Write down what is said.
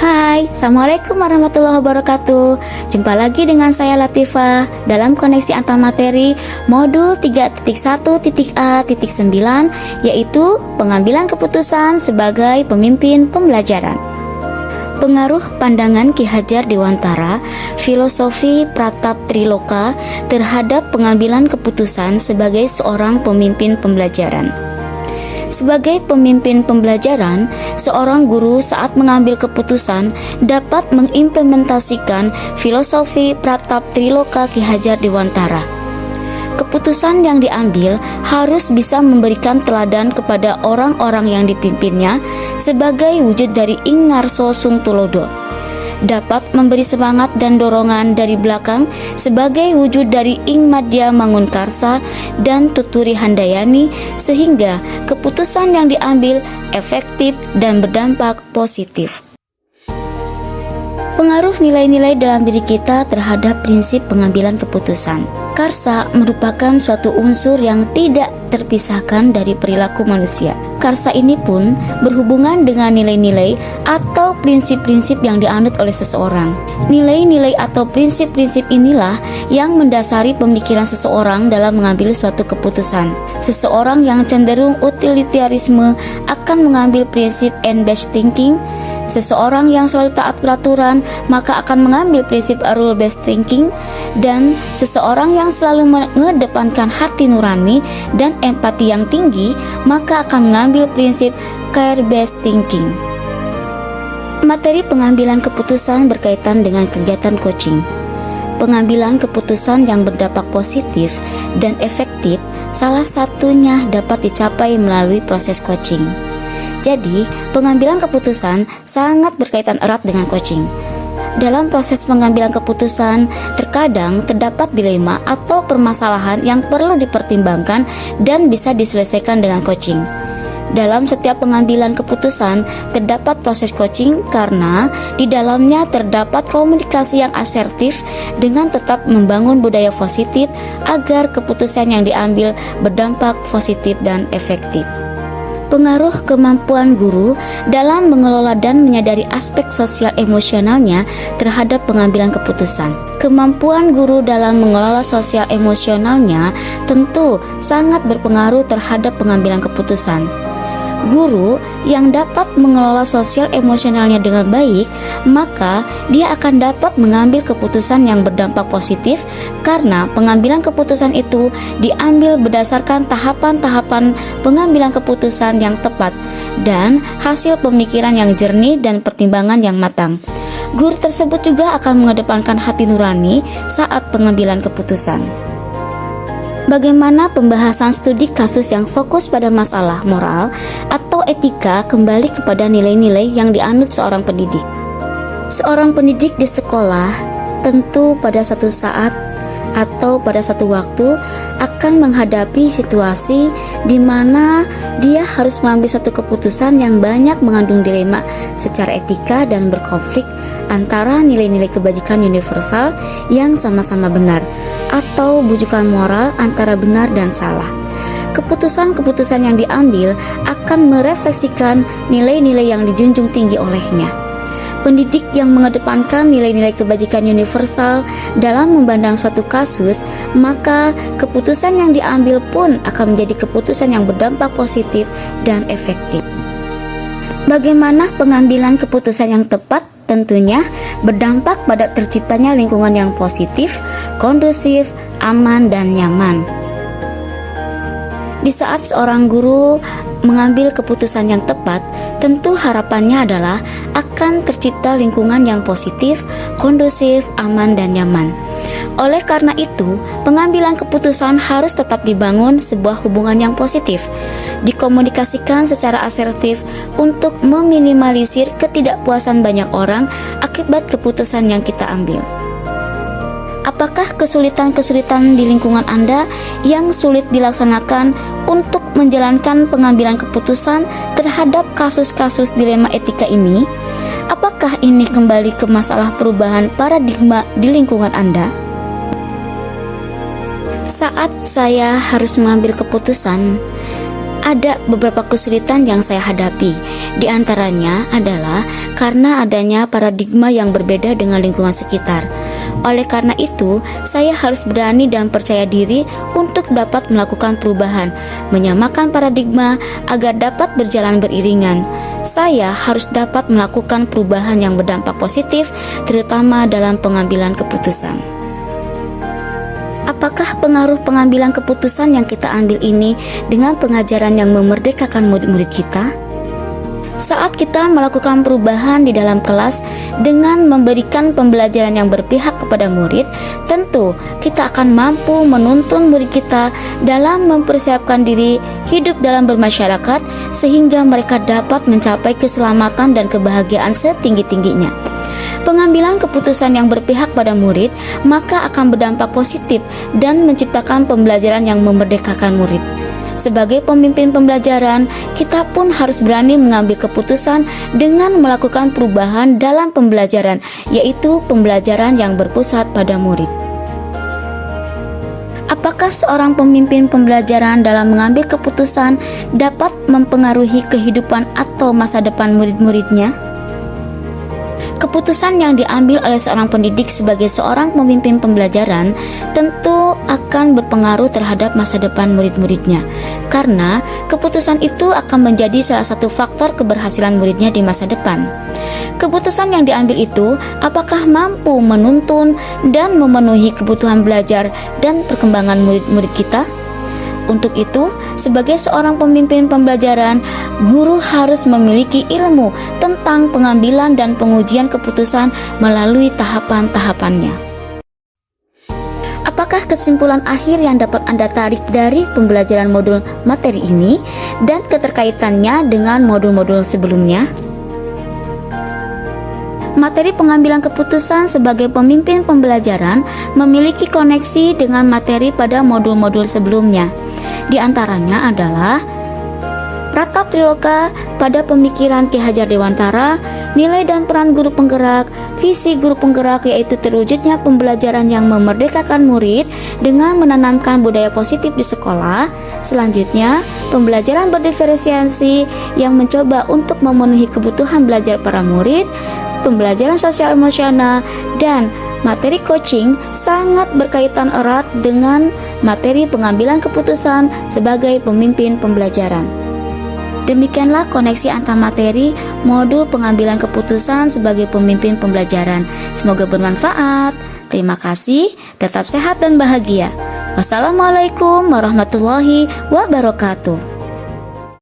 Hai, Assalamualaikum warahmatullahi wabarakatuh. Jumpa lagi dengan saya Latifah dalam koneksi antarmateri modul 3.1.A.9, yaitu pengambilan keputusan sebagai pemimpin pembelajaran. Pengaruh pandangan Ki Hajar Dewantara, filosofi Pratap Triloka terhadap pengambilan keputusan sebagai seorang pemimpin pembelajaran. Sebagai pemimpin pembelajaran, seorang guru saat mengambil keputusan dapat mengimplementasikan filosofi Pratap Triloka Ki Hajar Dewantara. Keputusan yang diambil harus bisa memberikan teladan kepada orang-orang yang dipimpinnya sebagai wujud dari Ing Ngarso Sung Tulodo. Dapat memberi semangat dan dorongan dari belakang sebagai wujud dari Ing Madya Mangunkarsa dan Tuturi Handayani, sehingga keputusan yang diambil efektif dan berdampak positif. Pengaruh nilai-nilai dalam diri kita terhadap prinsip pengambilan keputusan. Karsa merupakan suatu unsur yang tidak terpisahkan dari perilaku manusia. Karsa ini pun berhubungan dengan nilai-nilai atau prinsip-prinsip yang dianut oleh seseorang. Nilai-nilai atau prinsip-prinsip inilah yang mendasari pemikiran seseorang dalam mengambil suatu keputusan. Seseorang yang cenderung utilitarisme akan mengambil prinsip end-based thinking. Seseorang yang selalu taat peraturan maka akan mengambil prinsip rule-based thinking, dan seseorang yang selalu mengedepankan hati nurani dan empati yang tinggi maka akan mengambil prinsip care-based thinking. Materi pengambilan keputusan berkaitan dengan kegiatan coaching. Pengambilan keputusan yang berdampak positif dan efektif salah satunya dapat dicapai melalui proses coaching. Jadi, pengambilan keputusan sangat berkaitan erat dengan coaching. Dalam proses pengambilan keputusan, terkadang terdapat dilema atau permasalahan yang perlu dipertimbangkan dan bisa diselesaikan dengan coaching. Dalam setiap pengambilan keputusan, terdapat proses coaching karena di dalamnya terdapat komunikasi yang asertif dengan tetap membangun budaya positif agar keputusan yang diambil berdampak positif dan efektif. Pengaruh kemampuan guru dalam mengelola dan menyadari aspek sosial emosionalnya terhadap pengambilan keputusan. Kemampuan guru dalam mengelola sosial emosionalnya tentu sangat berpengaruh terhadap pengambilan keputusan. Guru yang dapat mengelola sosial emosionalnya dengan baik, maka dia akan dapat mengambil keputusan yang berdampak positif karena pengambilan keputusan itu diambil berdasarkan tahapan-tahapan pengambilan keputusan yang tepat dan hasil pemikiran yang jernih dan pertimbangan yang matang. Guru tersebut juga akan mengedepankan hati nurani saat pengambilan keputusan. Bagaimana pembahasan studi kasus yang fokus pada masalah moral atau etika kembali kepada nilai-nilai yang dianut seorang pendidik. Seorang pendidik di sekolah tentu pada suatu saat atau pada suatu waktu akan menghadapi situasi di mana dia harus mengambil suatu keputusan yang banyak mengandung dilema secara etika dan berkonflik antara nilai-nilai kebajikan universal yang sama-sama benar atau bujukan moral antara benar dan salah. Keputusan-keputusan yang diambil akan merefleksikan nilai-nilai yang dijunjung tinggi olehnya. Pendidik yang mengedepankan nilai-nilai kebajikan universal dalam memandang suatu kasus, maka keputusan yang diambil pun akan menjadi keputusan yang berdampak positif dan efektif. Bagaimana pengambilan keputusan yang tepat? Tentunya berdampak pada terciptanya lingkungan yang positif, kondusif, aman, dan nyaman. Di saat seorang guru mengambil keputusan yang tepat, tentu harapannya adalah akan tercipta lingkungan yang positif, kondusif, aman, dan nyaman. Oleh karena itu, pengambilan keputusan harus tetap dibangun sebuah hubungan yang positif, dikomunikasikan secara asertif untuk meminimalisir ketidakpuasan banyak orang akibat keputusan yang kita ambil. Apakah kesulitan-kesulitan di lingkungan Anda yang sulit dilaksanakan untuk menjalankan pengambilan keputusan terhadap kasus-kasus dilema etika ini? Apakah ini kembali ke masalah perubahan paradigma di lingkungan Anda? Saat saya harus mengambil keputusan, Ada beberapa kesulitan yang saya hadapi. Di antaranya adalah karena adanya paradigma yang berbeda dengan lingkungan sekitar. Oleh karena itu, saya harus berani dan percaya diri untuk dapat melakukan perubahan, menyamakan paradigma agar dapat berjalan beriringan. Saya harus dapat melakukan perubahan yang berdampak positif, terutama dalam pengambilan keputusan. Apakah pengaruh pengambilan keputusan yang kita ambil ini dengan pengajaran yang memerdekakan murid-murid kita? Saat kita melakukan perubahan di dalam kelas dengan memberikan pembelajaran yang berpihak kepada murid, tentu kita akan mampu menuntun murid kita dalam mempersiapkan diri hidup dalam bermasyarakat sehingga mereka dapat mencapai keselamatan dan kebahagiaan setinggi-tingginya. Pengambilan keputusan yang berpihak pada murid maka akan berdampak positif dan menciptakan pembelajaran yang memerdekakan murid. Sebagai pemimpin pembelajaran, kita pun harus berani mengambil keputusan dengan melakukan perubahan dalam pembelajaran, yaitu pembelajaran yang berpusat pada murid. Apakah seorang pemimpin pembelajaran dalam mengambil keputusan dapat mempengaruhi kehidupan atau masa depan murid-muridnya? Keputusan yang diambil oleh seorang pendidik sebagai seorang pemimpin pembelajaran tentu akan berpengaruh terhadap masa depan murid-muridnya, karena keputusan itu akan menjadi salah satu faktor keberhasilan muridnya di masa depan. Keputusan yang diambil itu apakah mampu menuntun dan memenuhi kebutuhan belajar dan perkembangan murid-murid kita? Untuk itu, sebagai seorang pemimpin pembelajaran, guru harus memiliki ilmu tentang pengambilan dan pengujian keputusan melalui tahapan-tahapannya. Apakah kesimpulan akhir yang dapat Anda tarik dari pembelajaran modul materi ini dan keterkaitannya dengan modul-modul sebelumnya? Materi pengambilan keputusan sebagai pemimpin pembelajaran memiliki koneksi dengan materi pada modul-modul sebelumnya. Di antaranya adalah Pratap Triloka pada pemikiran Ki Hajar Dewantara, nilai dan peran guru penggerak, visi guru penggerak yaitu terwujudnya pembelajaran yang memerdekakan murid dengan menanamkan budaya positif di sekolah. Selanjutnya, pembelajaran berdiferensiasi yang mencoba untuk memenuhi kebutuhan belajar para murid, pembelajaran sosial emosional, dan materi coaching sangat berkaitan erat dengan materi pengambilan keputusan sebagai pemimpin pembelajaran. Demikianlah koneksi antar materi modul pengambilan keputusan sebagai pemimpin pembelajaran. Semoga bermanfaat. Terima kasih, tetap sehat dan bahagia. Wassalamualaikum warahmatullahi wabarakatuh.